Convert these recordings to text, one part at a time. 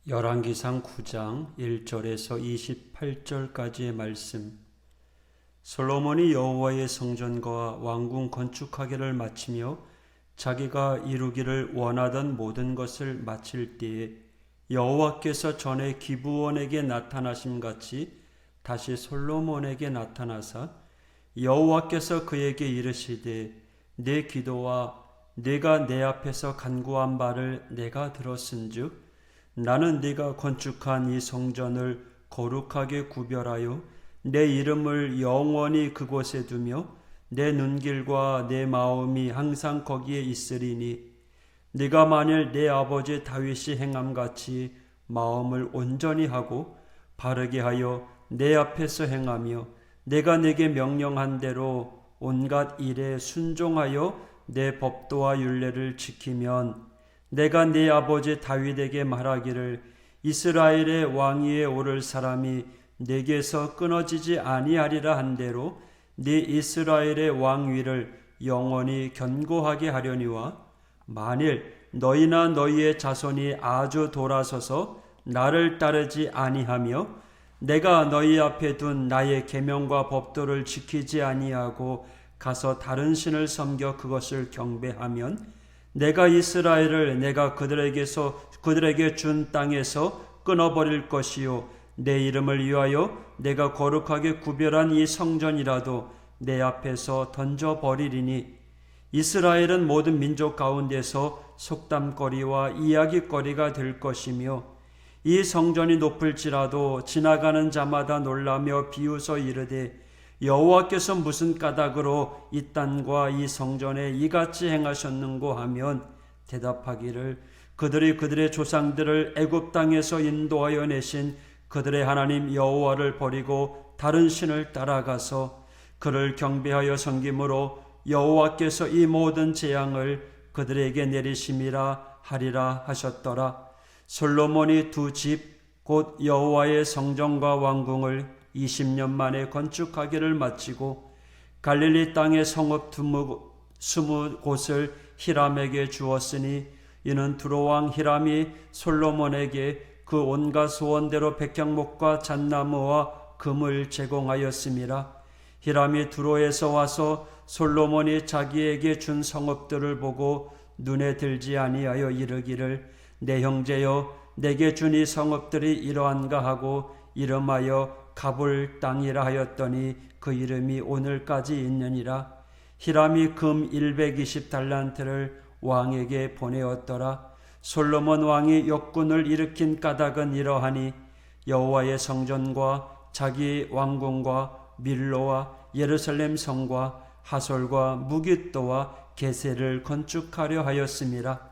열왕기상 9장 1절에서 28절까지의 말씀. 솔로몬이 여호와의 성전과 왕궁 건축하기를 마치며 자기가 이루기를 원하던 모든 것을 마칠 때에 여호와께서 전에 기브온에게 나타나심 같이 다시 솔로몬에게 나타나사 여호와께서 그에게 이르시되 내 기도와 네가 내 앞에서 간구한 바를 내가 들었은즉 나는 네가 건축한 이 성전을 거룩하게 구별하여 내 이름을 영원히 그곳에 두며 내 눈길과 내 마음이 항상 거기에 있으리니 네가 만일 내 아버지 다윗이 행함같이 마음을 온전히 하고 바르게 하여 내 앞에서 행하며 내가 네게 명령한 대로 온갖 일에 순종하여 내 법도와 율례를 지키면 내가 네 아버지 다윗에게 말하기를 이스라엘의 왕위에 오를 사람이 네게서 끊어지지 아니하리라 한 대로 네 이스라엘의 왕위를 영원히 견고하게 하려니와 만일 너희나 너희의 자손이 아주 돌아서서 나를 따르지 아니하며 내가 너희 앞에 둔 나의 계명과 법도를 지키지 아니하고 가서 다른 신을 섬겨 그것을 경배하면 내가 이스라엘을 내가 그들에게 준 땅에서 끊어버릴 것이요 내 이름을 위하여 내가 거룩하게 구별한 이 성전이라도 내 앞에서 던져버리리니 이스라엘은 모든 민족 가운데서 속담거리와 이야기거리가 될 것이며 이 성전이 높을지라도 지나가는 자마다 놀라며 비웃어 이르되 여호와께서 무슨 까닭으로 이 땅과 이 성전에 이같이 행하셨는고 하면 대답하기를 그들이 그들의 조상들을 애굽 땅에서 인도하여 내신 그들의 하나님 여호와를 버리고 다른 신을 따라가서 그를 경배하여 섬김으로 여호와께서 이 모든 재앙을 그들에게 내리심이라 하리라 하셨더라. 솔로몬이 두 집 곧 여호와의 성전과 왕궁을 20년 만에 건축하기를 마치고 갈릴리 땅의 성읍 20곳을 히람에게 주었으니 이는 두로왕 히람이 솔로몬에게 그 온갖 소원대로 백향목과 잣나무와 금을 제공하였음이라. 히람이 두로에서 와서 솔로몬이 자기에게 준 성읍들을 보고 눈에 들지 아니하여 이르기를 내 형제여 내게 준 이 성읍들이 이러한가 하고 이름하여 가볼 땅이라 하였더니 그 이름이 오늘까지 있느니라. 히람이 금 120달란트를 왕에게 보내었더라. 솔로몬 왕이 역군을 일으킨 까닭은 이러하니 여호와의 성전과 자기 왕궁과 밀로와 예루살렘 성과 하솔과 무깃도와 게셀을 건축하려 하였음이라.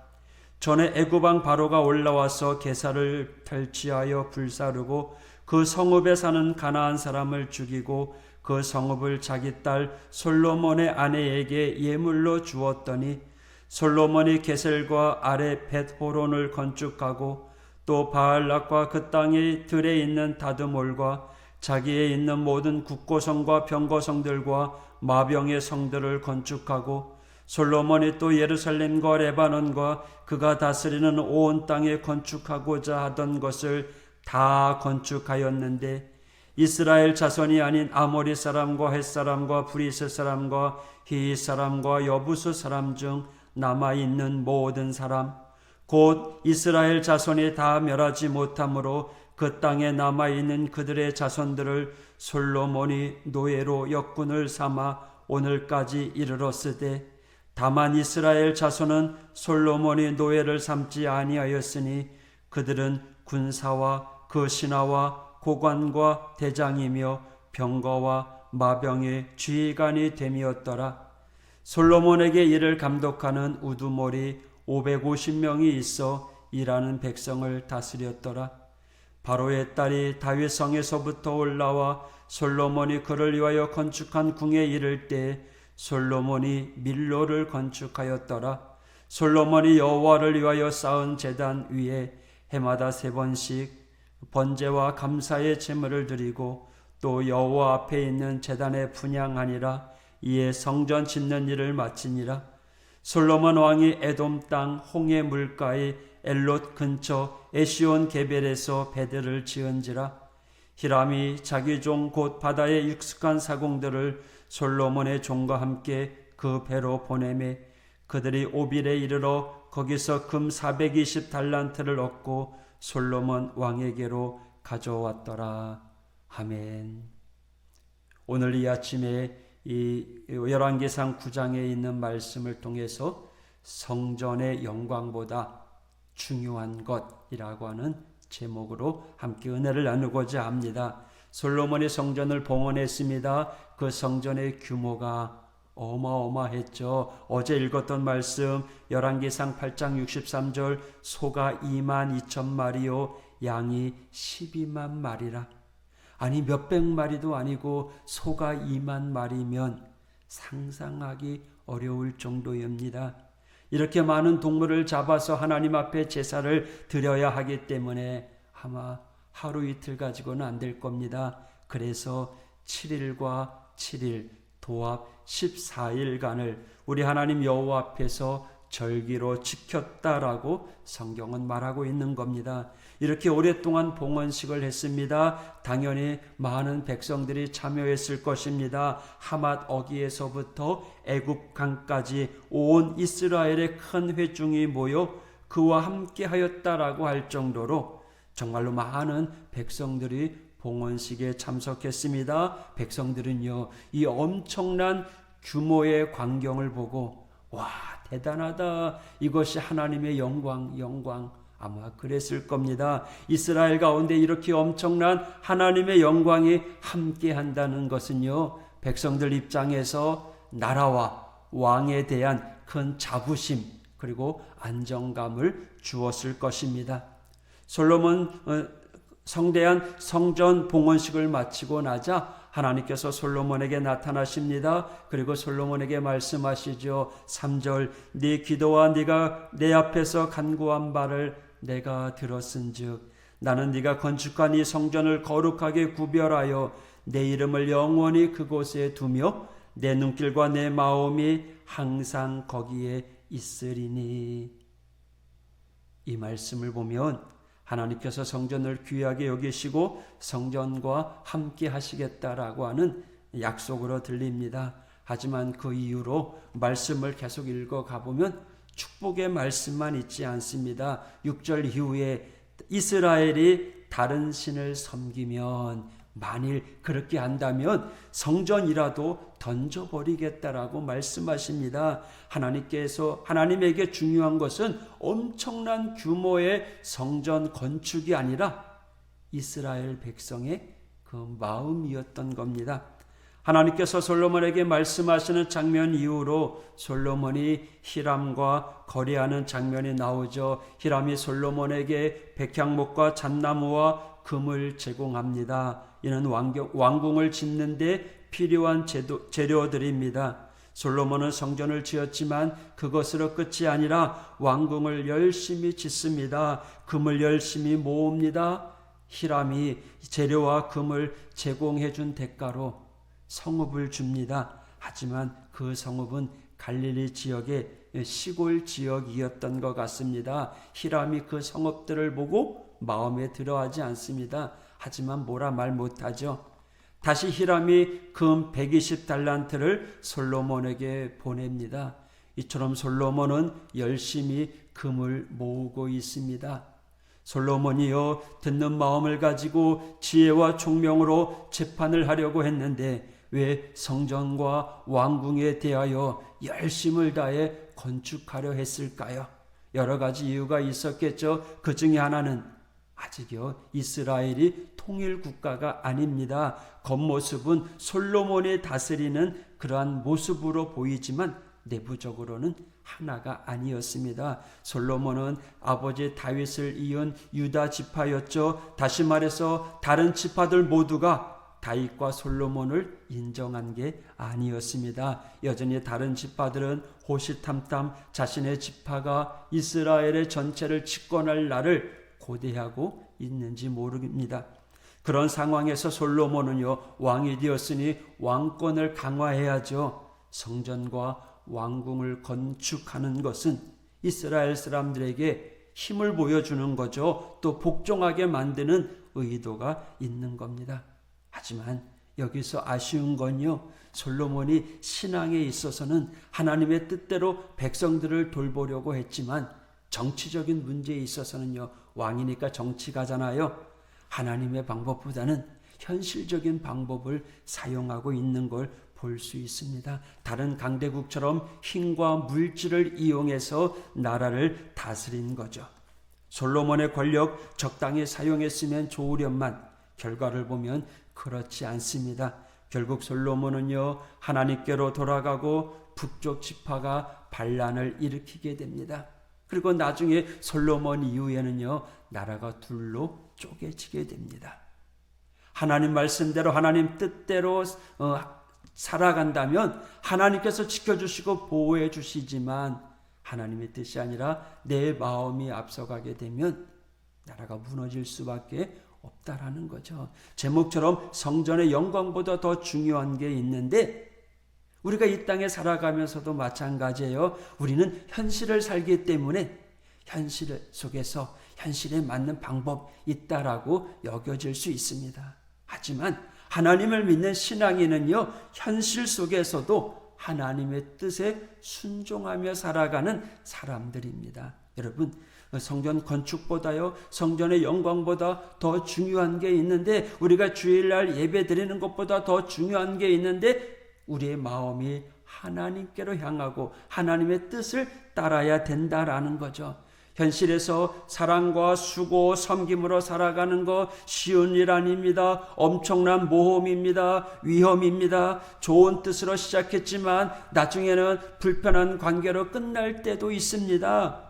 전에 애굽왕 바로가 올라와서 게살을 탈취하여 불사르고 그 성읍에 사는 가나안 사람을 죽이고 그 성읍을 자기 딸 솔로몬의 아내에게 예물로 주었더니 솔로몬이 게셀과 아래 벳호론을 건축하고 또 바알락과 그 땅의 들에 있는 다드몰과 자기에 있는 모든 국고성과 병거성들과 마병의 성들을 건축하고 솔로몬이 또 예루살렘과 레바논과 그가 다스리는 온 땅에 건축하고자 하던 것을 다 건축하였는데 이스라엘 자손이 아닌 아모리 사람과 헷 사람과 브리스 사람과 히윗 사람과 여부수 사람 중 남아있는 모든 사람 곧 이스라엘 자손이 다 멸하지 못하므로 그 땅에 남아있는 그들의 자손들을 솔로몬이 노예로 역군을 삼아 오늘까지 이르렀으되 다만 이스라엘 자손은 솔로몬이 노예를 삼지 아니하였으니 그들은 군사와 그 신하와 고관과 대장이며 병거와 마병의 지휘관이 됨이었더라. 솔로몬에게 이를 감독하는 우두머리 550명이 있어 일하는 백성을 다스렸더라. 바로의 딸이 다윗 성에서부터 올라와 솔로몬이 그를 위하여 건축한 궁에 이를 때 솔로몬이 밀로를 건축하였더라. 솔로몬이 여호와를 위하여 쌓은 제단 위에 해마다 3번씩 번제와 감사의 제물을 드리고 또 여호와 앞에 있는 제단에 분향하니라. 이에 성전 짓는 일을 마치니라. 솔로몬 왕이 에돔 땅 홍해 물가의 엘롯 근처 에시온 게벨에서 배들을 지은지라. 히람이 자기 종 곧 바다의 익숙한 사공들을 솔로몬의 종과 함께 그 배로 보내매 그들이 오빌에 이르러 거기서 금 420달란트를 얻고 솔로몬 왕에게로 가져왔더라. 아멘. 오늘 이 아침에 이 열왕기상 9장에 있는 말씀을 통해서 성전의 영광보다 중요한 것이라고 하는 제목으로 함께 은혜를 나누고자 합니다. 솔로몬이 성전을 봉헌했습니다. 그 성전의 규모가 어마어마했죠. 어제 읽었던 말씀 열왕기상 8장 63절 소가 2만 2천 마리요 양이 12만 마리라. 아니 몇백 마리도 아니고 소가 2만 마리면 상상하기 어려울 정도입니다. 이렇게 많은 동물을 잡아서 하나님 앞에 제사를 드려야 하기 때문에 아마 하루 이틀 가지고는 안 될 겁니다. 그래서 7일과 7일 도합 14일간을 우리 하나님 여호와 앞에서 절기로 지켰다라고 성경은 말하고 있는 겁니다. 이렇게 오랫동안 봉헌식을 했습니다. 당연히 많은 백성들이 참여했을 것입니다. 하맛 어기에서부터 애굽 강까지 온 이스라엘의 큰 회중이 모여 그와 함께 하였다라고 할 정도로 정말로 많은 백성들이 봉헌식에 참석했습니다. 백성들은요, 이 엄청난 규모의 광경을 보고 와, 대단하다. 이것이 하나님의 영광. 아마 그랬을 겁니다. 이스라엘 가운데 이렇게 엄청난 하나님의 영광이 함께 한다는 것은요, 백성들 입장에서 나라와 왕에 대한 큰 자부심 그리고 안정감을 주었을 것입니다. 솔로몬 성대한 성전 봉헌식을 마치고 나자 하나님께서 솔로몬에게 나타나십니다. 그리고 솔로몬에게 말씀하시죠. 3절 네 기도와 네가 내 앞에서 간구한 바를 내가 들었은즉 나는 네가 건축한 이 성전을 거룩하게 구별하여 내 이름을 영원히 그곳에 두며 내 눈길과 내 마음이 항상 거기에 있으리니. 이 말씀을 보면 하나님께서 성전을 귀하게 여기시고 성전과 함께 하시겠다라고 하는 약속으로 들립니다. 하지만 그 이후로 말씀을 계속 읽어가 보면 축복의 말씀만 있지 않습니다. 6절 이후에 이스라엘이 다른 신을 섬기면 만일 그렇게 한다면 성전이라도 던져버리겠다라고 말씀하십니다. 하나님에게 중요한 것은 엄청난 규모의 성전 건축이 아니라 이스라엘 백성의 그 마음이었던 겁니다. 하나님께서 솔로몬에게 말씀하시는 장면 이후로 솔로몬이 히람과 거래하는 장면이 나오죠. 히람이 솔로몬에게 백향목과 잣나무와 금을 제공합니다. 이는 왕궁을 짓는 데 필요한 재료들입니다. 솔로몬은 성전을 지었지만 그것으로 끝이 아니라 왕궁을 열심히 짓습니다. 금을 열심히 모읍니다. 히람이 재료와 금을 제공해 준 대가로 성읍을 줍니다. 하지만 그 성읍은 갈릴리 지역의 시골 지역이었던 것 같습니다. 히람이 그 성읍들을 보고 마음에 들어하지 않습니다. 하지만 뭐라 말 못하죠. 다시 히람이 금 120달란트를 솔로몬에게 보냅니다. 이처럼 솔로몬은 열심히 금을 모으고 있습니다. 솔로몬이요, 듣는 마음을 가지고 지혜와 총명으로 재판을 하려고 했는데 왜 성전과 왕궁에 대하여 열심을 다해 건축하려 했을까요? 여러 가지 이유가 있었겠죠. 그 중에 하나는 아직요, 이스라엘이 통일 국가가 아닙니다. 겉모습은 솔로몬이 다스리는 그러한 모습으로 보이지만 내부적으로는 하나가 아니었습니다. 솔로몬은 아버지 다윗을 이은 유다 지파였죠. 다시 말해서 다른 지파들 모두가 다윗과 솔로몬을 인정한 게 아니었습니다. 여전히 다른 지파들은 호시탐탐 자신의 지파가 이스라엘의 전체를 집권할 날을 고대하고 있는지 모릅니다. 그런 상황에서 솔로몬은요, 왕이 되었으니 왕권을 강화해야죠. 성전과 왕궁을 건축하는 것은 이스라엘 사람들에게 힘을 보여주는 거죠. 또 복종하게 만드는 의도가 있는 겁니다. 하지만 여기서 아쉬운 건요, 솔로몬이 신앙에 있어서는 하나님의 뜻대로 백성들을 돌보려고 했지만 정치적인 문제에 있어서는요, 왕이니까 정치가잖아요. 하나님의 방법보다는 현실적인 방법을 사용하고 있는 걸 볼 수 있습니다. 다른 강대국처럼 힘과 물질을 이용해서 나라를 다스린 거죠. 솔로몬의 권력 적당히 사용했으면 좋으련만 결과를 보면 그렇지 않습니다. 결국 솔로몬은요, 하나님께로 돌아가고 북쪽 지파가 반란을 일으키게 됩니다. 그리고 나중에 솔로몬 이후에는요, 나라가 둘로 쪼개지게 됩니다. 하나님 말씀대로 하나님 뜻대로 살아간다면 하나님께서 지켜주시고 보호해 주시지만 하나님의 뜻이 아니라 내 마음이 앞서가게 되면 나라가 무너질 수밖에 없다라는 거죠. 제목처럼 성전의 영광보다 더 중요한 게 있는데 우리가 이 땅에 살아가면서도 마찬가지예요. 우리는 현실을 살기 때문에 현실 속에서 현실에 맞는 방법이 있다라고 여겨질 수 있습니다. 하지만 하나님을 믿는 신앙인은요, 현실 속에서도 하나님의 뜻에 순종하며 살아가는 사람들입니다. 여러분, 성전 건축보다요, 성전의 영광보다 더 중요한 게 있는데, 우리가 주일날 예배 드리는 것보다 더 중요한 게 있는데, 우리의 마음이 하나님께로 향하고 하나님의 뜻을 따라야 된다라는 거죠. 현실에서 사랑과 수고, 섬김으로 살아가는 거 쉬운 일 아닙니다. 엄청난 모험입니다. 위험입니다. 좋은 뜻으로 시작했지만 나중에는 불편한 관계로 끝날 때도 있습니다.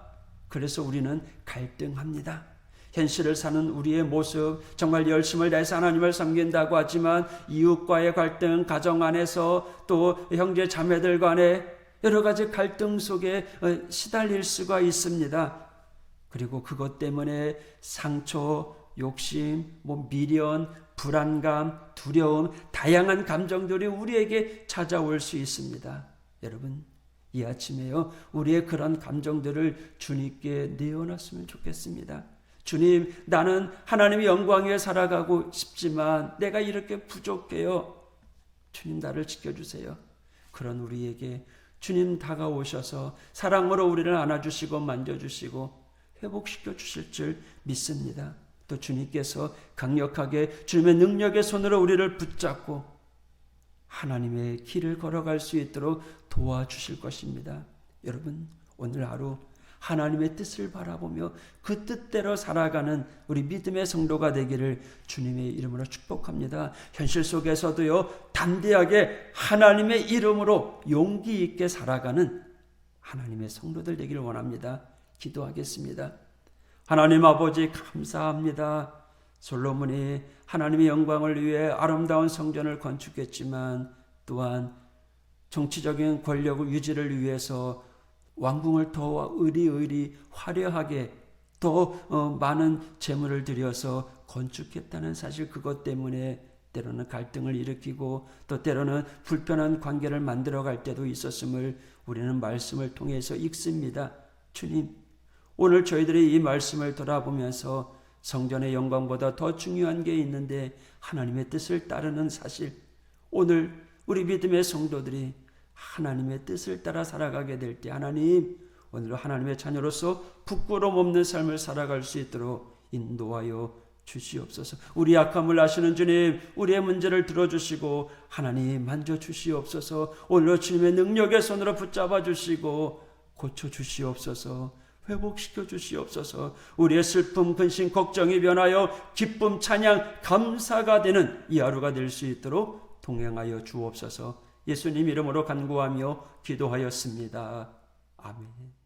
그래서 우리는 갈등합니다. 현실을 사는 우리의 모습, 정말 열심을 다해서 하나님을 섬긴다고 하지만 이웃과의 갈등, 가정 안에서 또 형제 자매들 간에 여러 가지 갈등 속에 시달릴 수가 있습니다. 그리고 그것 때문에 상처, 욕심, 미련, 불안감, 두려움, 다양한 감정들이 우리에게 찾아올 수 있습니다. 여러분, 이 아침에요, 우리의 그런 감정들을 주님께 내어놨으면 좋겠습니다. 주님, 나는 하나님의 영광 위에 살아가고 싶지만 내가 이렇게 부족해요. 주님, 나를 지켜주세요. 그런 우리에게 주님 다가오셔서 사랑으로 우리를 안아주시고 만져주시고 회복시켜 주실 줄 믿습니다. 또 주님께서 강력하게 주님의 능력의 손으로 우리를 붙잡고 하나님의 길을 걸어갈 수 있도록 도와주실 것입니다. 여러분, 오늘 하루 하나님의 뜻을 바라보며 그 뜻대로 살아가는 우리 믿음의 성도가 되기를 주님의 이름으로 축복합니다. 현실 속에서도요, 담대하게 하나님의 이름으로 용기 있게 살아가는 하나님의 성도들 되기를 원합니다. 기도하겠습니다. 하나님 아버지, 감사합니다. 솔로몬이 하나님의 영광을 위해 아름다운 성전을 건축했지만 또한 정치적인 권력을 유지를 위해서 왕궁을 더 의리 화려하게 더 많은 재물을 들여서 건축했다는 사실, 그것 때문에 때로는 갈등을 일으키고 또 때로는 불편한 관계를 만들어갈 때도 있었음을 우리는 말씀을 통해서 읽습니다. 주님, 오늘 저희들이 이 말씀을 돌아보면서 성전의 영광보다 더 중요한 게 있는데 하나님의 뜻을 따르는 사실, 오늘 우리 믿음의 성도들이 하나님의 뜻을 따라 살아가게 될 때 하나님, 오늘 하나님의 자녀로서 부끄러움 없는 삶을 살아갈 수 있도록 인도하여 주시옵소서. 우리 약함을 아시는 주님, 우리의 문제를 들어주시고 하나님 만져주시옵소서. 오늘 주님의 능력의 손으로 붙잡아 주시고 고쳐주시옵소서. 회복시켜 주시옵소서. 우리의 슬픔, 근심, 걱정이 변하여 기쁨, 찬양, 감사가 되는 이 하루가 될 수 있도록 동행하여 주옵소서. 예수님 이름으로 간구하며 기도하였습니다. 아멘.